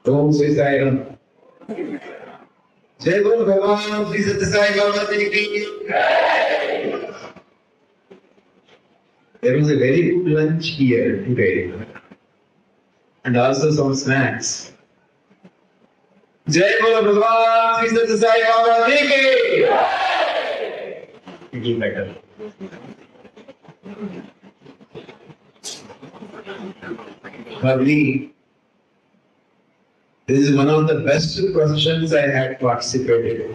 ओम श्री साई राम। जय बोल भगवान श्री सत्य साई बाबा जी की। There was a very good lunch here today, and also some snacks. जय बोल भगवान श्री सत्य साई बाबा जी की। Little better. For me, this is one of the best processions I had participated in.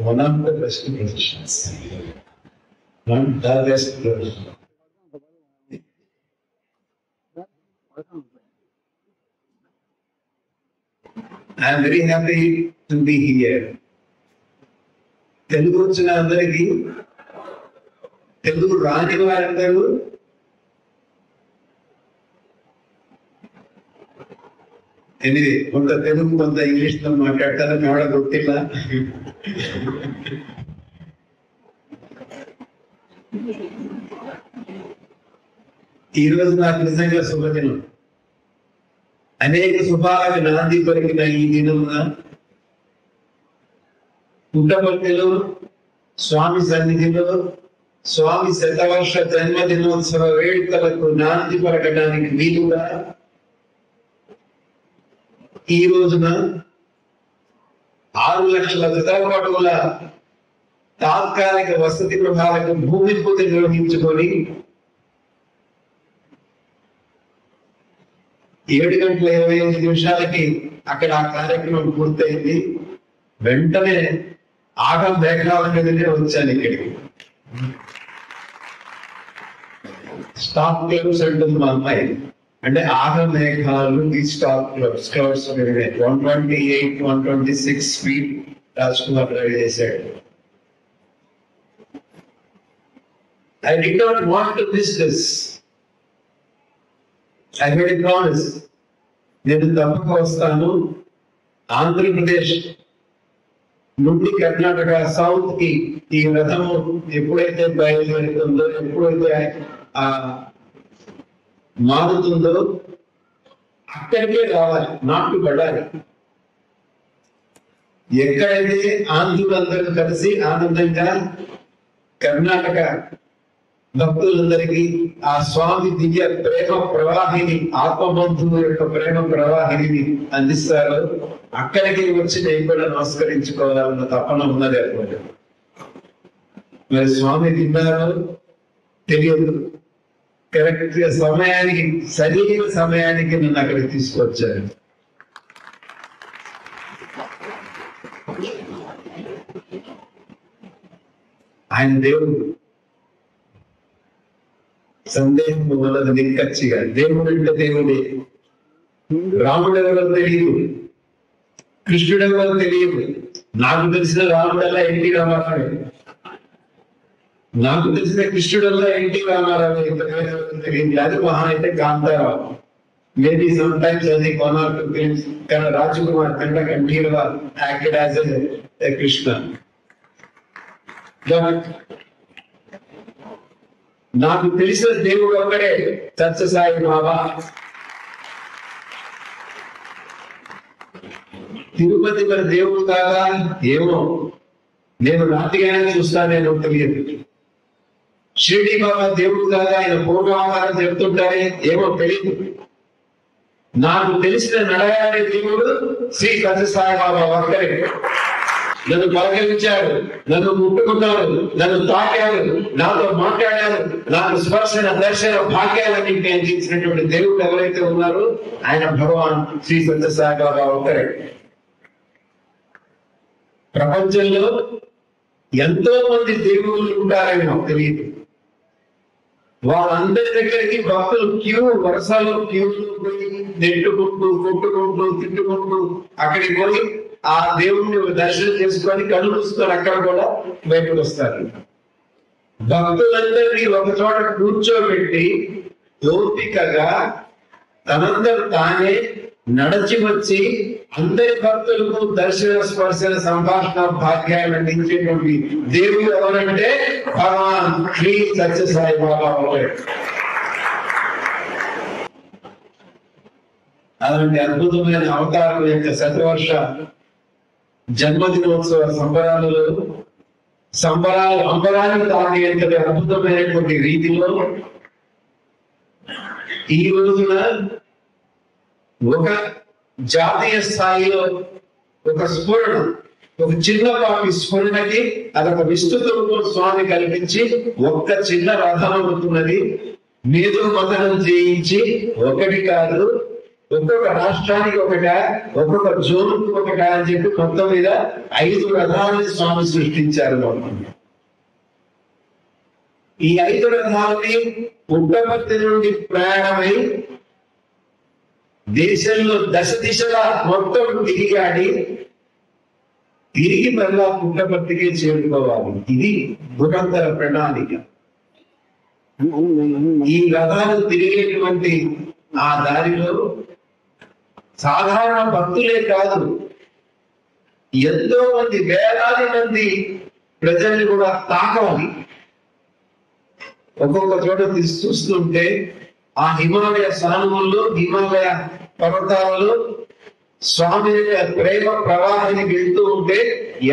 One of the best processions. Not the best procession. I am very happy to be here. Telugu వచ్చిన అందరికీ, తెలుగు రాని వారందరూ anyway కొంత తెలుగు కొంత English లో మాట్లాడతారని ఎవడ గుర్తిಲ್ಲ. ఈరోజు నాకు నిజంగా శుభదినం. అనేక శుభాలకు నాంది పలికిన ఈ దినమున పుట్టపర్తిలో స్వామి సన్నిధిలో స్వామి శతవర్ష జన్మదినోత్సవ వేడుకలకు నాంది పలకడానికి వీలుగా ఈ రోజున 6 లక్షల చదరపడుగుల తాత్కాలిక వసతి గృహాలకు భూమి పూజ నిర్వహించుకొని 7:25 అక్కడ ఆ కార్యక్రమం పూర్తయింది. వెంటనే ఆగం మేఘాల మీదనే వచ్చాను ఇక్కడికి. స్టాక్ క్లబ్స్ అంటుంది మా అమ్మాయి. అంటే ఆగం మేఘాలు ఈ stock clubs 128, 126 feet Raj Kumar drive చేశాడు. I did not want to miss this. I made a promise. నేను తప్పక వస్తాను. ఆంధ్రప్రదేశ్ నుండి కర్ణాటక సౌత్ కి ఈ రథము ఎప్పుడైతే బయలుదేరుతుందో, ఎప్పుడైతే మారుతుందో అక్కడికే రావాలి, నాటు పడాలి. ఎక్కడైతే ఆంధ్రులందరూ కలిసి ఆనందంగా కర్ణాటక భక్తులందరికీ ఆ స్వామి దివ్య ప్రేమ ప్రవాహిని, ఆత్మబంధువు యొక్క ప్రేమ ప్రవాహిని అందిస్తారు. అక్కడికి వచ్చి నేను కూడా నమస్కరించుకోవాలన్న తపన ఉన్నది అనుకోండి. మరి స్వామి తిన్నారో తెలియదు. కరెక్ట్ సమయానికి, సరైన సమయానికి నన్ను అక్కడికి తీసుకొచ్చారు. ఆయన దేవుడు, సందేహం వలన నిక్కచ్చిగా. దేవుడు అంటే దేవుడే. రాముడు ఎవరో తెలియదు, కృష్ణుడు ఎవరో తెలియదు. నాకు తెలిసిన రాముడల్లా ఎన్టీ రామారావు, నాకు తెలిసిన కృష్ణుడల్లా ఎన్టీ రామారావు తెలియదు. అది మహా అయితే కాంతారావు. మేబీ సమ్ టైమ్స్ అది 1 or 2 films. కానీ రాజ్ కుమార్ కంటే Kanteerava acted as a Krishna. నాకు తెలిసిన దేవుడు ఒక్కడే, సత్యసాయి బాబా. తిరుపతి మరి దేవుడు కాదా ఏమో, నేను నాటిగానే చూస్తానేమో తెలియదు. షిరిడి బాబా దేవుడు కాదా, ఆయన పూర్వాహారం చెప్తుంటారే ఏమో తెలియదు. నాకు తెలిసిన నడయాడే దేవుడు శ్రీ సత్యసాయి బాబా ఒక్కడే. నన్ను పలకరించాడు, నన్ను ముట్టుకున్నాడు, నన్ను తాకాడు, నాతో మాట్లాడాడు, నాకు స్పర్శన దర్శన భాగ్యాలన్నీ అందించినటువంటి దేవుడు ఎవరైతే ఉన్నారో ఆయన భగవాన్ శ్రీ సత్యసాయి బాబా ఒక్కరే. ప్రపంచంలో ఎంతో మంది దేవుళ్ళు ఉంటారని నాకు తెలియదు. వాళ్ళందరి దగ్గరికి భక్తులు వరుసలో క్యూలు పోయి నెట్టుకుంటూ, కొట్టుకుంటూ, తిట్టుకుంటూ అక్కడికి పోయి ఆ దేవుడిని దర్శనం చేసుకొని కళ్ళు మూసుకొని అక్కడ కూడా బయటకు వస్తారు. భక్తులందరినీ ఒక చోట కూర్చోబెట్టి ఓపికగా తనందరూ తానే నడచి వచ్చి అందరి భక్తులకు దర్శన స్పర్శన సంభాషణ భాగ్యాలు అందించేటువంటి దేవుడు ఎవరంటే భగవాన్ శ్రీ సత్యసాయి బాబా ఒకరే. అలాంటి అద్భుతమైన అవతారం యొక్క శతవర్ష జన్మదినోత్సవ సంబరాలు అంబరాన్ని తాగేంతటి అద్భుతమైనటువంటి రీతిలో ఈ రోజున ఒక జాతీయ స్థాయిలో ఒక స్ఫురణ, ఒక చిన్నపాటి స్ఫురణకి అదొక విస్తృత రూపం స్వామి కల్పించి ఒక్క చిన్న రథం అవుతున్నది. మేధో మథనం చేయించి ఒకటి కాదు, ఒక్కొక్క రాష్ట్రానికి ఒకట, ఒక్కొక్క జోన్కు ఒకట అని చెప్పి మొత్తం మీద 5 రథాలని స్వామి సృష్టించారు. ఈ 5 రథాలని పుట్టపర్తి నుండి ప్రయాణమై దేశంలో దశ దిశలా మొత్తం తిరిగాడి తిరిగి మళ్ళా పుట్టపర్తికి చేరుకోవాలి. ఇది నిరంతర ప్రణాళిక. ఈ రథాలు తిరిగేటువంటి ఆ దారిలో సాధారణ భక్తులే కాదు, ఎంతో మంది వేలాది మంది ప్రజల్ని కూడా తాకాలి. ఒక్కొక్క చోట చూస్తుంటే ఆ హిమాలయ సానువుల్లో, హిమాలయ పర్వతాలలో స్వామి ప్రేమ ప్రవాహాన్ని వెళ్తూ ఉంటే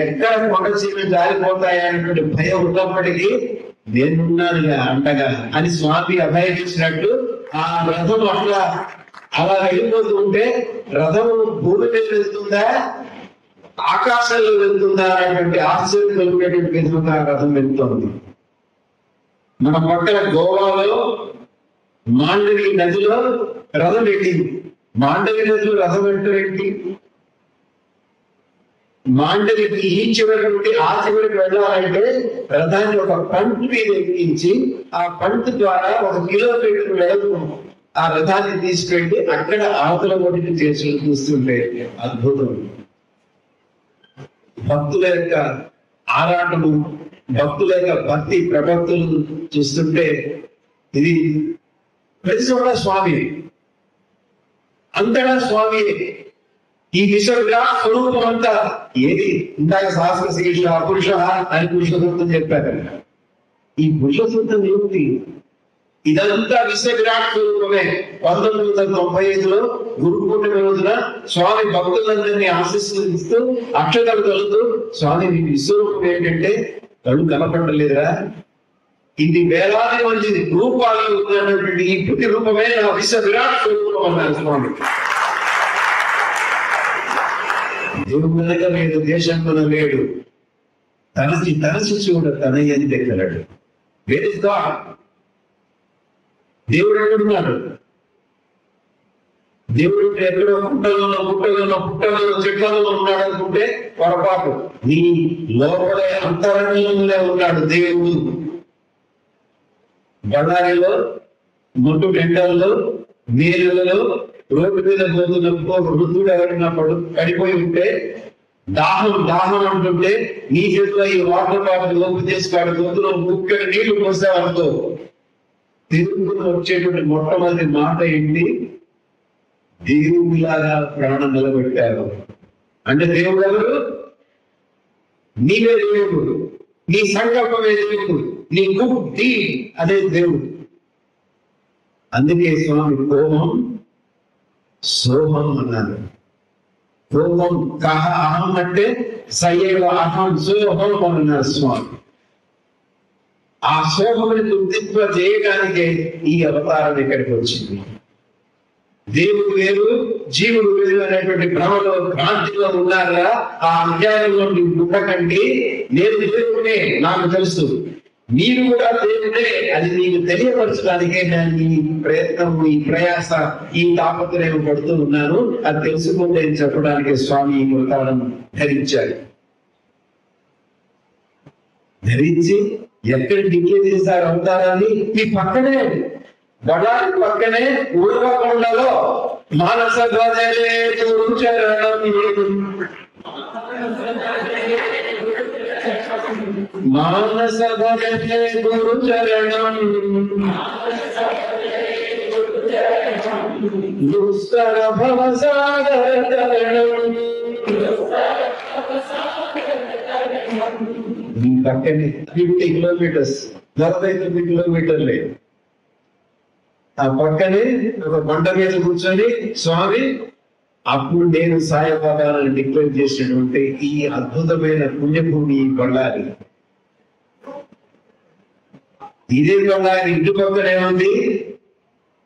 ఎక్కడ కొండచీలు జారిపోతాయనేటువంటి భయం ఉన్నప్పటికీ నేనున్నానుగా అంటగా అని స్వామి అభయమిచ్చినట్టు ఆ రథం అలా వెళ్ళిపోతూ ఉంటే రథం భూమి మీద వెళ్తుందా, ఆకాశంలో వెళ్తుందా అనేటువంటి ఆశ్చర్యం కలిగేటువంటి విధంగా రథం వెళ్తోంది. మన పక్కన గోవాలో మాండవి నదిలో రథం వెళ్ళింది. మాండవి నదిలో రథం వెంటేంటి, మాండవికి ఈ చివరి నుండి ఆ చివరికి వెళ్ళాలంటే రథాన్ని ఒక పంట్ మీద ఎక్కించి ఆ పంట్ ద్వారా 1 కిలోమీటర్ వెళుతూ ఆ రథాన్ని తీసుకెళ్ళి అక్కడ ఆవతల ఒడికి చేసి చూస్తుంటే అద్భుతం. భక్తుల యొక్క ఆరాటము, భక్తుల యొక్క భక్తి ప్రభక్తులు చూస్తుంటే ఇది ప్రతి చోట స్వామి, అంతటా స్వామి. ఈ విశ్వ విరాట్ స్వరూపం అంతా ఏది? ఇందాక సహస్ర శీర్ష పురుష అని పురుష సూత్రం చెప్పారు. ఈ పురుష సూత్రం ఏమిటి? ఇదంతా విశ్వ విరాట్ స్వరూపమే. 1995లో గురు పూర్ణిమ రోజున స్వామి భక్తులందరినీ ఆశీస్సులు అక్షతలు కలుగుతూ, స్వామి మీ విశ్వరూపం ఏంటంటే కళ్ళు కనపడలేదురా, ఇది వేలాది మంది రూపాలు ఉన్నటువంటి ఈ ప్రతి రూపమే నా విశ్వ విరాట్ స్వరూపం అన్నారు స్వామి. దేవుడు కనుక లేదు, దేశంలో లేడు, తనసి చూడ తనయ్యని దగ్గరాడు. Where is god? దేవుడు ఎక్కడున్నాడు? దేవుడు ఎక్కడో పుట్టలలో చెట్లలో ఉన్నాడు అనుకుంటే పొరపాటు. నీ లోపలే అంతరంగంలో ఉన్నాడు దేవుడు. బళ్ళారిలో, మొట్టు టెండర్లో, నీళ్ళలో, రోడ్డు మీద పోతున్న వృద్ధుడు ఎవరైనా పడిపోయి ఉంటే దాహం అంటుంటే నీ చేతిలో ఈ వాటర్ బాటిల్ లోపు చేసి వాడి గొంతులో ముక్కడి నీళ్లు పోసావనుకో, తిరుగుతున్న వచ్చేటువంటి మొట్టమొదటి మాట ఏంటి? దేవుడిలాగా ప్రాణం నిలబెట్టారు అంటే దేవుడు ఎవరు? నీవే దేవుడు, నీ సంకల్పమే దేవుడు, నీ గుడ్డి అదే దేవుడు. అందుకే స్వామి కోహం సోహం అన్నారు. కోహం కహ అహం అంటే సయ్యవ అహం సోహం అన్నారు స్వామి. ఆ సోహముని గుర్తింప చేయడానికే ఈ అవతారం ఇక్కడికి వచ్చింది. దేవుడు వేరు, జీవుడు వేరు అనేటువంటి భ్రమలో, భ్రాంతిలో ఉన్నారా? ఆ అధ్యాయంలో ఉండకండి. నేను దేవుడే, నాకు తెలుసు, మీరు కూడా దేవుడే, అది నీకు తెలియపరచడానికే నేను ఈ ప్రయత్నం, ఈ ప్రయాస, ఈ తాపత్రయం పడుతూ ఉన్నాను. అది తెలుసుకుంటే చెప్పడానికి స్వామి ఈ అవతారం ధరించాడు. ధరించి ఎక్కడ డిక్లేర్ చేశారు అవతారాన్ని? ఈ పక్కనే, బడారి పక్కనే ఊరకొండలో మానస ధ్వజలే చరణం, మానస ధ్వజలే గురు చరణం, దుస్తర భవసాగర తరణం. ఈ పక్కనే 50 కిలోమీటర్స్, 49 కిలోమీటర్లే. ఆ పక్కనే ఒక బండ మీద కూర్చొని స్వామి అప్పుడు నేను సాయిబాబాను డిక్లేర్ చేసినటువంటి ఈ అద్భుతమైన పుణ్యభూమి ఈ బళ్ళారి. ఇదే బళ్ళారి ఇంటి పక్కనే ఉంది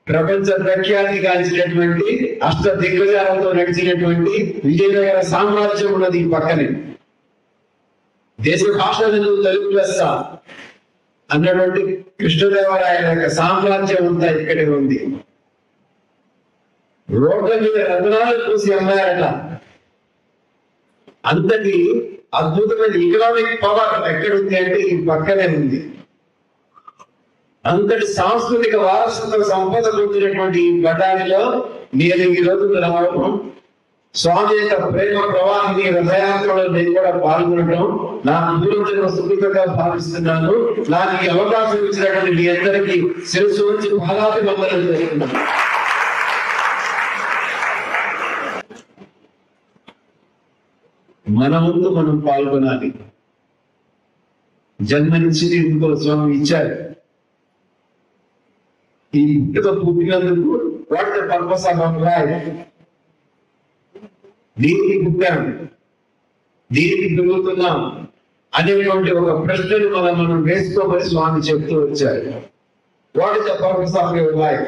ప్రపంచ ప్రఖ్యాతి గాంచినటువంటి అష్ట దిగ్గజాలతో నడిచినటువంటి విజయనగర సామ్రాజ్యం ఉన్నది ఈ పక్కనే. దేశ భాషలను తెలుగు లెస్స అన్నటువంటి కృష్ణదేవరాయల యొక్క సామ్రాజ్యం అంతా ఇక్కడే ఉంది. రోడ్ల మీద రత్నాలు చూసి అమ్మారట. అంతటి అద్భుతమైన ఎకనామిక్ పవర్ ఎక్కడుంది అంటే ఈ పక్కనే ఉంది. అంతటి సాంస్కృతిక వారసత్వ సంపద పొందినటువంటి ఈ బఠానిలో నేను ఈ రోజు రావడం, స్వామి యొక్క ప్రేమ ప్రవాహిని రథయాత్రలో నేను కూడా పాల్గొనడం నా అభివృద్ధిని సుఖితంగా భావిస్తున్నాను. నాకు ఈ అవకాశం ఇచ్చినటువంటి మీ అందరికీ శిరస్సు వచ్చి పాదాభివందనం చేస్తున్నాను. మన ముందు మనం పాల్గొనాలి. జన్మనిచ్చి ఇంకో స్వామి ఇచ్చారు. ఈ పుట్టుక పుట్టినందుకు what the purpose of our life, దీనికి పుట్టాం, దీనికి పెరుగుతున్నాం అనేటువంటి ఒక ప్రశ్నను మనం వేసుకోమని స్వామి చెప్తూ వచ్చారు. What is the purpose of your life,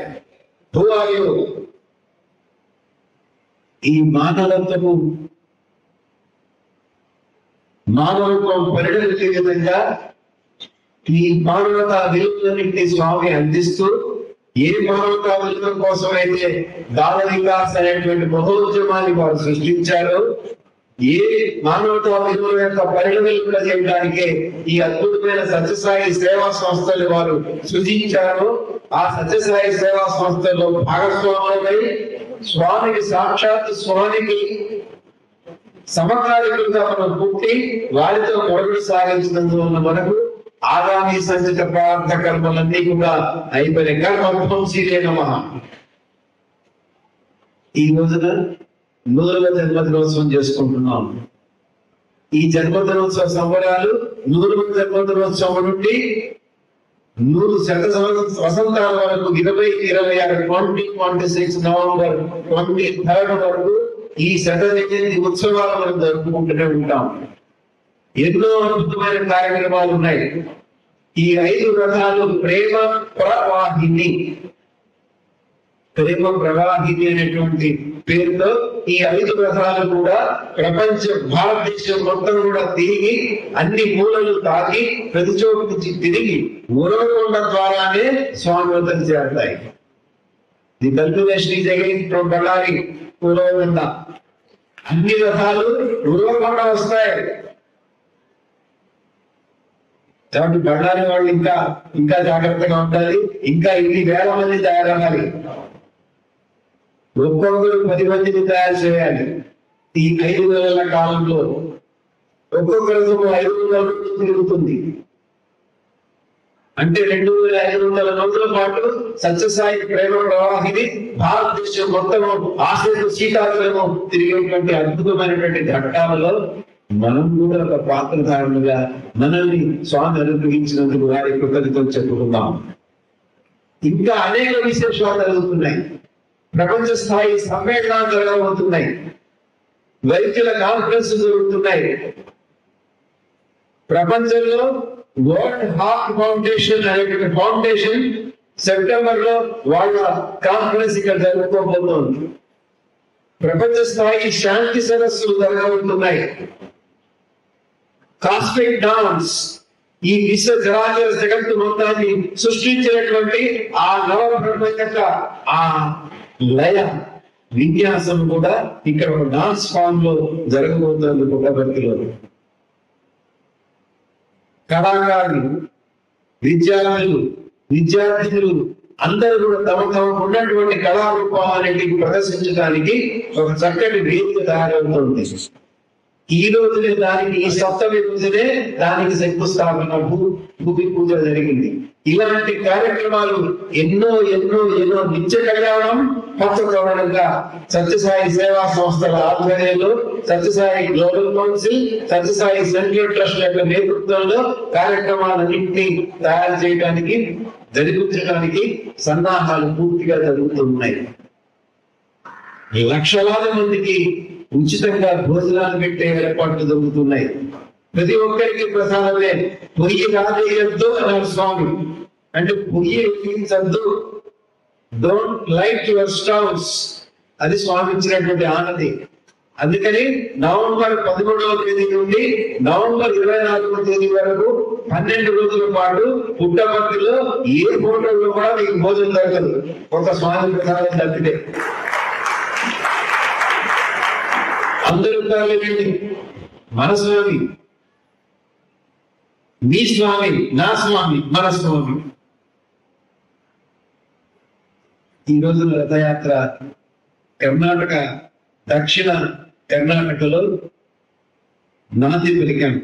who are you? ఈ మానవత్వము మానవత్వం పరిణమించే విధంగా ఈ మానవతా విలువలన్నింటినీ స్వామి అందిస్తూ, ఏ మానవతా విలువ కోసం అయితే దాన వికాస్ అనేటువంటి మహోద్యమాన్ని వారు సృష్టించారో, ఏ మానవతా విలువల యొక్క పరిణమింప చేయడానికే ఈ అద్భుతమైన సత్యసాయి సేవా సంస్థలు వారు సృజించారో, ఆ సత్యసాయి సేవా సంస్థల్లో భాగస్వాములై స్వామికి సాక్షాత్ స్వామికి సమకాలికంగా మనం పుట్టి వారితో మొదలు సాగించినందువల్ల మనకు ఆగామి సంచిత ప్రార్థ కర్మలన్నీ కూడా అయిపోయిన కర్మధ్వంసీలే నమః. ఈ రోజున 100వ జన్మదినోత్సవం చేసుకుంటున్నాం. ఈ జన్మదినోత్సవ సంబరాలు 100వ జన్మదినోత్సవం నుండి 100 శత వసంతాల వరకు 2026 2026 నవంబర్ 23 వరకు ఈ శత జయంతి ఉత్సవాలు మనం జరుపుకుంటూనే ఉంటాం. ఎన్నో అద్భుతమైన కార్యక్రమాలు ఉన్నాయి. ఈ 5 రథాలు ప్రేమ ప్రవాహిని, ప్రేమ ప్రవాహిని అనేటువంటి పేరుతో ఈ 5 రథాలు కూడా ప్రపంచ భారతదేశం మొత్తం కూడా తిరిగి అన్ని మూలలు తాకి ప్రతి చోటు నుంచి తిరిగి ఉరవకొండ ద్వారానే స్వామి వద్దకు చేరతాయి. The cultivation is again from Bellary Uravakonda. అన్ని రథాలు ఉరవకొండ వస్తాయి. కాబట్టి బళ్ళారి వాళ్ళు ఇంకా జాగ్రత్తగా ఉండాలి. ఇంకా ఇన్ని వేల మంది తయారవ్వాలి. ఒక్కొక్కరు 10 మందిని తయారు చేయాలి. ఈ 5 నెలల కాలంలో ఒక్కొక్కరు 500 తిరుగుతుంది. అంటే 2500 రోజుల పాటు సత్యసాయి ప్రేమ ప్రవాహిని భారతదేశం మొత్తం ఆశ్రయ శీతాకాలము తిరిగేటువంటి అద్భుతమైనటువంటి ఘట్టాలలో మనం కూడా ఒక పాత్రధారులుగా మనల్ని స్వామి అనుగ్రహించినందుకు వారి కృతజ్ఞతలు చెప్పుకుందాం. ఇంకా అనేక విశేషాలు జరుగుతున్నాయి. ప్రపంచ స్థాయి సమ్మేళనాలు జరగబోతున్నాయి. వైద్యుల కాన్ఫరెన్స్ జరుగుతున్నాయి. ప్రపంచంలో వరల్డ్ హార్ట్ ఫౌండేషన్ అనేటువంటి ఫౌండేషన్ సెప్టెంబర్ లో వాళ్ళ కాన్ఫరెన్స్ ఇక్కడ జరుగుకోబోతోంది. ప్రపంచ స్థాయి శాంతి సదస్సులు జరగబోతున్నాయి. కాస్మిక్ డాన్స్, ఈ విశ్వ జరాచర జగత్తు మొత్తాన్ని సృష్టించినటువంటి ఆ నవబ్రహ్మ యొక్క ఆ లయ విన్యాసం కూడా ఇక్కడ ఒక డాన్స్ ఫామ్ లో జరగబోతోంది. పుట్టపర్తిలో కళాకారులు, విద్యార్థులు అందరూ కూడా తమ ఉన్నటువంటి కళారూపాన్ని ప్రదర్శించడానికి ఒక చక్కటి వేదిక తయారవుతుంది. ఈ రోజునే దానికి ఈ సప్తమి రోజునే దానికి శంకుస్థాపన భూమి పూజ జరిగింది. ఇలాంటి కార్యక్రమాలు ఎన్నో ఎన్నో ఎన్నో నిత్య కళ్యాణం పంచప్రమాణంగా సత్యసాయి సేవా సంస్థల ఆధ్వర్యంలో Sathya Sai global council, Sathya Sai central trust యొక్క నేతృత్వంలో కార్యక్రమాలన్నింటినీ తయారు చేయడానికి, జరిపించడానికి సన్నాహాలు పూర్తిగా జరుగుతున్నాయి. లక్షలాది మందికి ఉచితంగా భోజనాలు పెట్టే ఏర్పాట్లు జరుగుతున్నాయి. ప్రతి ఒక్కరికి ప్రసాదమే. పొయ్యి రాజేయద్దు అన్నారు స్వామి. అంటే పొయ్యి వెలిగించద్దు, డోంట్ లైట్ యువర్ స్టవ్స్. అది స్వామి ఇచ్చినటువంటి ఆనతి. అందుకని నవంబర్ 13వ తేదీ నుండి నవంబర్ 24వ తేదీ వరకు 12 రోజుల పాటు పుట్టపర్తిలో ఏ హోటల్లో కూడా మీకు భోజనం దొరకదు, ఒక స్వామి ప్రసాదం తప్పితే. అందరూ తరలిండి. మన స్వామి, మీ స్వామి, నా స్వామి, మన స్వామి. ఈ రోజు రథయాత్ర కర్ణాటక, దక్షిణ కర్ణాటకలో నాంది పలికాం.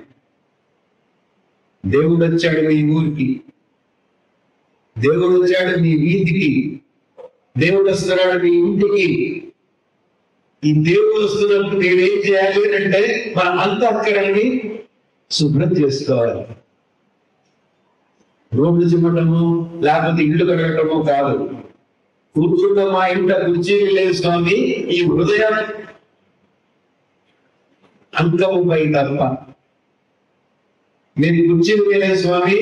దేవుడు వచ్చాడు ఈ ఊరికి, దేవుడు వచ్చాడు మీ వీధికి, దేవుడు వస్తున్నాడు మీ ఇంటికి. ఈ దేవుడు వస్తున్నప్పుడు నేనేం చేయాలి అంటే మన అంతఃకరణని శుభ్రం చేసుకోవాలి. రోడ్లు చిమ్మటము లేకపోతే ఇల్లు కడగటము కాదు. కూర్చున్న మా ఇంట కుర్చీలు లేదు స్వామి, ఈ హృదయం అంకముపై తప్ప. నేను కుర్చీలు వేయలేదు స్వామి,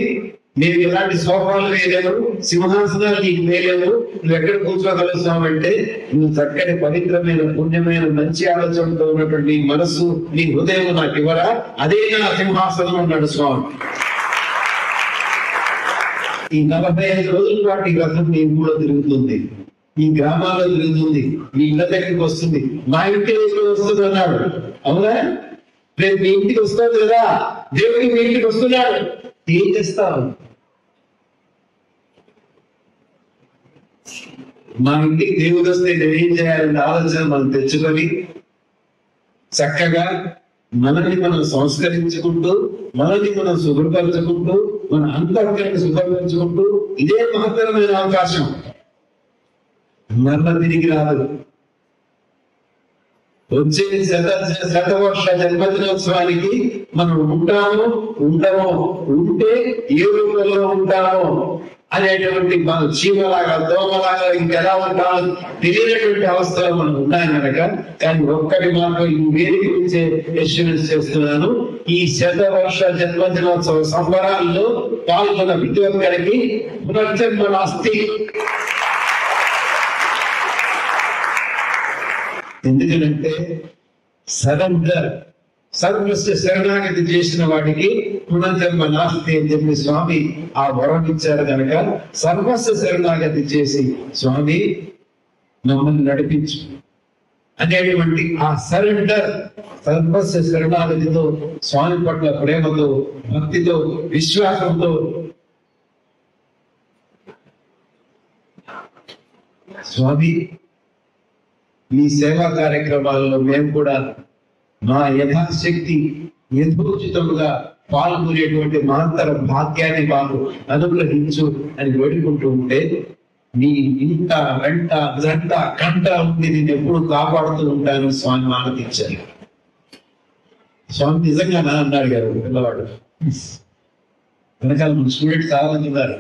నేను ఇలాంటి సోఫాలు వేయలేను, సింహాసనాలు నీకు వేయలేను, నువ్వు ఎక్కడ కూర్చోగలవు స్వామి అంటే, నువ్వు చక్కటి పవిత్రమైన పుణ్యమైన మంచి ఆలోచనతో ఉన్నటువంటి నీ మనసు, నీ హృదయం నాకు ఇవ్వరా, అదే నా సింహాసనం అన్నాడు స్వామి. ఈ 45 రోజుల పాటు ఈ రథం మీ ఊళ్ళో తిరుగుతుంది, ఈ గ్రామాల్లో తిరుగుతుంది, మీ ఇళ్ళ దగ్గరికి వస్తుంది. మా ఇంటి వస్తుంది అన్నాడు. అవునా? రేపు మీ ఇంటికి వస్తుంది కదా, దేవుడికి మీ ఇంటికి వస్తున్నాడు. ఏం చేస్తావు? మా ఇంటికి దేవుడు వస్తే నేనేం చేయాలనే ఆలోచన మనం తెచ్చుకొని చక్కగా మనల్ని మనం సంస్కరించుకుంటూ, మనల్ని మనం శుభ్రపరచుకుంటూ, మన అంతర్గతాన్ని శుభ్రపరచుకుంటూ, ఇదే మహత్తరమైన అవకాశం. మరణ తిరిగి రాదు. వచ్చే శతవర్ష జన్మదినోత్సవానికి మనం ఉంటాము, ఉండము, ఉంటే ఏ రూపంలో ఉంటాము అనేటువంటి చీమలాగా, దోమలాగా, ఇంకెలా ఉంటామో తెలియనటువంటి అవస్థలో మనం ఉన్నాం కనుక. కానీ ఒక్కటి మాత్రం ఈ వేదిక నుంచే ఎస్టిమేట్ చేస్తున్నాను, ఈ శతవర్ష జన్మదినోత్సవ సంబరాల్లో పాల్గొన్న ప్రతి ఒక్కరికి పునర్జన్మ నాస్తి. ఎందుకంటే సరెండర్, సర్వస్వ శరణాగతి చేసిన వాడికి పునర్జన్మ నాస్తి అని చెప్పి స్వామి ఆ వరం ఇచ్చారు కనుక సర్వస్వ శరణాగతి చేసి స్వామి మమ్మల్ని నడిపించు అనేటువంటి ఆ సరెండర్, సర్వస్వ శరణాగతితో, స్వామి పట్ల ప్రేమతో, భక్తితో, విశ్వాసంతో స్వామి ఈ సేవా కార్యక్రమాలలో మేము కూడా మా యథాశక్తి యథోచితముగా పాల్గొనేటువంటి మహత్తర భాగ్యాన్ని మాకు అనుగ్రహించు అని వేడుకుంటూ ఉంటే, నీ ఇంట వెంట జంట కంట ఉండి నేను ఎప్పుడు కాపాడుతూ ఉంటాను స్వామి మానతించారు. స్వామి నిజంగా నా అన్నాడు గారు పిల్లవాడు. వెనకాల మన స్టూడెంట్స్ చాలా మంది ఉన్నారు,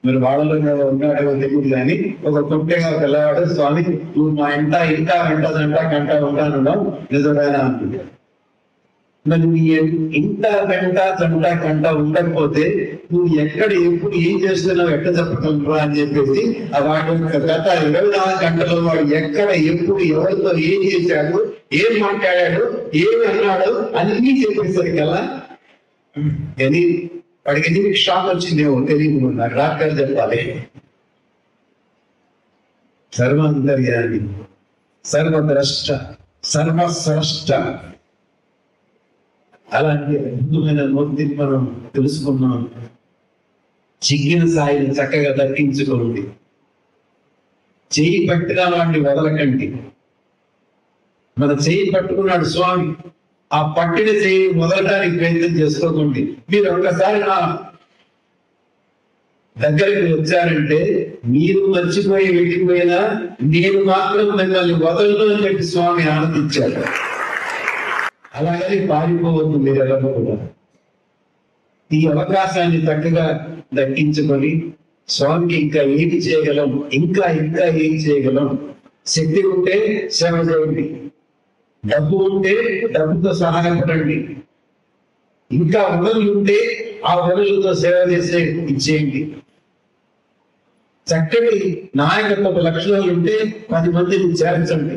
మరి వాళ్ళలో ఉన్నాడో తెలియదు కానీ ఒక కొట్టేగా పిల్లవాడు, స్వామి నువ్వు మా ఇంట వెంట జంట కంట ఉంటాను నిజమైన అంటుంది. మరి నీ ఇంట వెంట జంట కంట ఉండకపోతే నువ్వు ఎక్కడ ఎప్పుడు ఏం చేస్తున్నావు ఎక్కడ చెప్పుకుంటున్నావు అని చెప్పేసి ఆ వాటి గత 24 గంటల్లో వాడు ఎక్కడ ఎప్పుడు ఎవరితో ఏం చేశాడు, ఏం మాట్లాడాడు, ఏమి అన్నాడు అన్నీ చెప్పేసరికల్లా కానీ వాడికి ఎందుకు షాక్ వచ్చిందేమో తెలియదు. నాకు డాక్టర్ చెప్పాలి. సర్వాంతర్యామి, సర్వద్రష్ట, సర్వస్రష్ట, అలాంటి అద్భుతమైన మూర్తిని మనం తెలుసుకున్నాం. చిగ్గిన సాయిని చక్కగా దక్కించుకోండి. చెయ్యి పట్టిన వాడిని వదలకండి. మన చెయ్యి పట్టుకున్నాడు స్వామి, ఆ పట్టిన చెయ్యి వదలడానికి ప్రయత్నం చేసుకోకండి. మీరు ఒక్కసారి నా దగ్గరికి వచ్చారంటే మీరు మర్చిపోయి వెళ్ళిపోయినా నేను మాత్రం మిమ్మల్ని వదలను అని చెప్పి స్వామి ఆనందించారు. అలాగే పారిపోవద్దు మీరెవరు కూడా. ఈ అవకాశాన్ని చక్కగా దక్కించుకొని స్వామికి ఇంకా ఏమి చేయగలం, ఇంకా ఇంకా ఏం చేయగలం. శక్తి ఉంటే సేవ చేయండి, డబ్బు ఉంటే డబ్బుతో సహాయపడండి, ఇంకా వనరులు ఉంటే ఆ వనరులతో సేవ చేసే ఇచ్చేయండి. చక్కటి నాయకత్వ లక్షణాలు ఉంటే 10 మందిని చేర్చండి.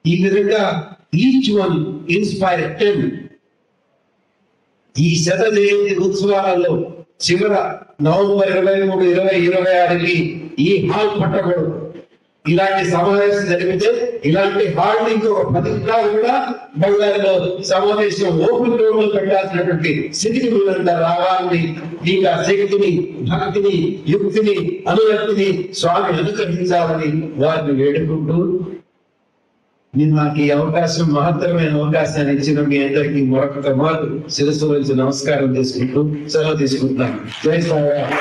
ఈ విధంగా ఈచ్ వన్ ఇన్స్పైర్ 10. ఈ శతజయంతి ఉత్సవాలలో చివర నవంబర్ 23, 20, 26కి ఈ హాల్ పట్టకూడదు. ఇలాంటి సమావేశం జరిగితే ఇలాంటి హాల్ ఇంకొక 10 కూడా బళ్ళారిలో సమావేశం ఓపెన్ రూమ్ లో పెట్టాల్సినటువంటి స్థితికి వీళ్ళంతా రావాలని, నీకు ఆ శక్తిని, భక్తిని, యుక్తిని, అనురక్తిని స్వామి అనుకరించాలని వారిని వేడుకుంటూ, నేను నాకు ఈ అవకాశం, మహత్తరమైన అవకాశాన్ని ఇచ్చిన మీ అందరికీ మరొక మారు శిరస్సు వచ్చి నమస్కారం చేసుకుంటూ సెలవు తీసుకుంటున్నాను. జై సాయిరామ్.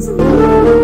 Thank you.